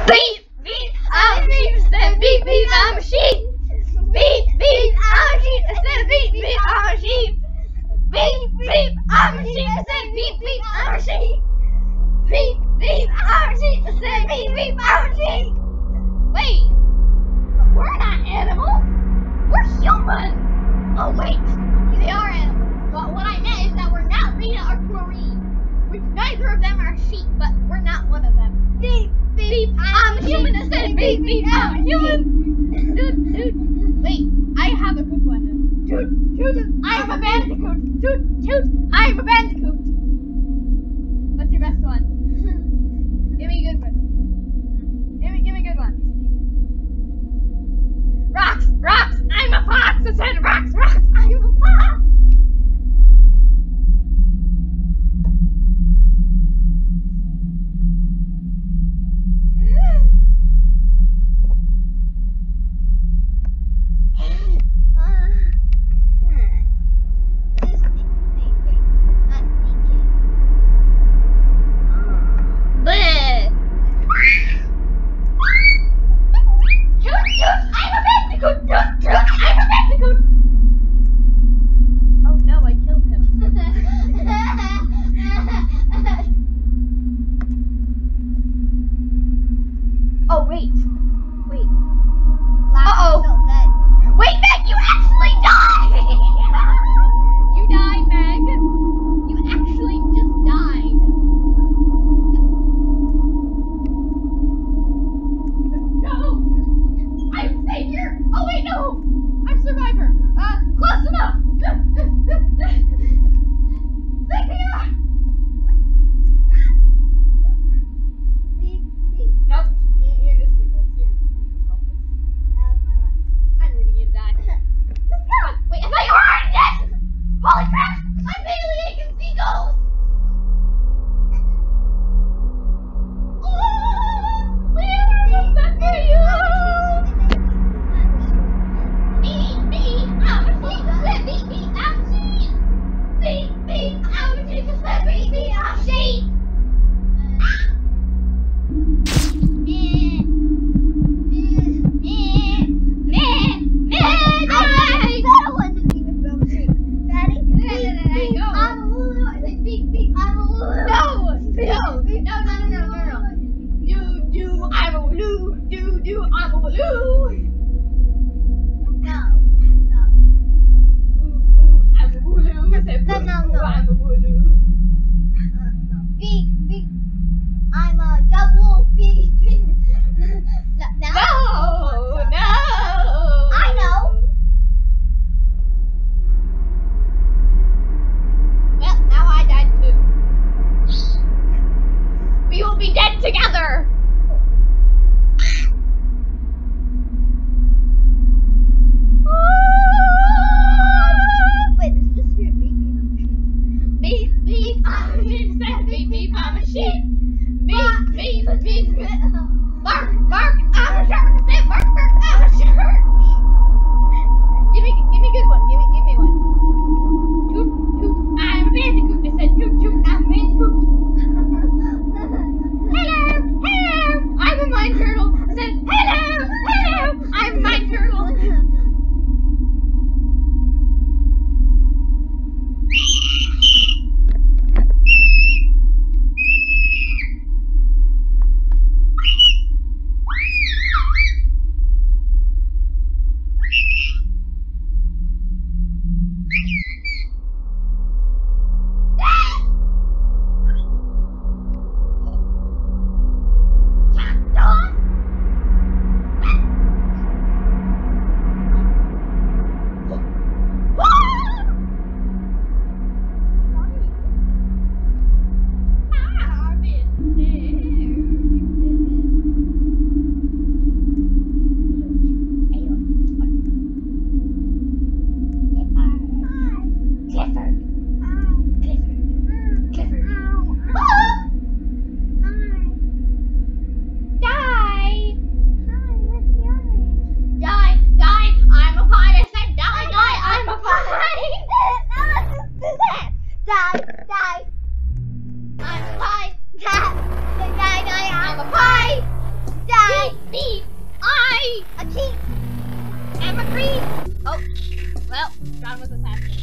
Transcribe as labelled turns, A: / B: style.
A: Beep, beep, I'm a sheep. I said beep, beep, I'm a sheep. Beep, beep, I'm a sheep. I said beep, beep, I'm a sheep. Beep, beep, I'm a sheep. I said beep, beep, I'm a sheep. Beep, beep, I'm a sheep. I said beep, beep, I'm a sheep. Wait, but we're not animals. We're humans. Oh wait, they are animals. But what I meant is that we're not Rita or Corrine. Which neither of them are sheep, but we're not one of them. Beep, beep, I'm a human. I said beep, beep, I'm a human. Toot, toot. Wait, I have a good one. Toot, toot, I'm a bandicoot. Toot, toot, I'm a bandicoot. What's your best one? Give me a good one. Give me a good one. Rocks, rocks, I'm a fox. I said rocks, rocks, I'm a fox. Oh, wait. Wait. Uh-oh. Wait, Meg, you actually died! You died, Meg. You actually just died. No! I'm savior! Oh, wait, no! I'm survivor. Close enough! Savior! Nope. You're just a ghost. You're helpless. I'm leaving you to die. Wait, I thought you were already dead! Holy crap! I'm Bailey, I can see ghosts! Oh! We never looked back for you! I'm a sheep, I'm a sheep! I'm a sheep, I'm a sheep! Together! Wait, this is just your beep, beep, I'm a sheep. Beep, beep, I'm a sheep. Beep, beep, beep, beep. Bark, bark, I'm a shark. I said bark, bark, I'm a shark. Give me a good one. Give me one. Toot, toot, I'm a bandicoot. I said toot, toot, I'm a bandicoot. Hello, I'm a mine turtle. I said, hello, I'm a mine turtle. Well, John was assassinated.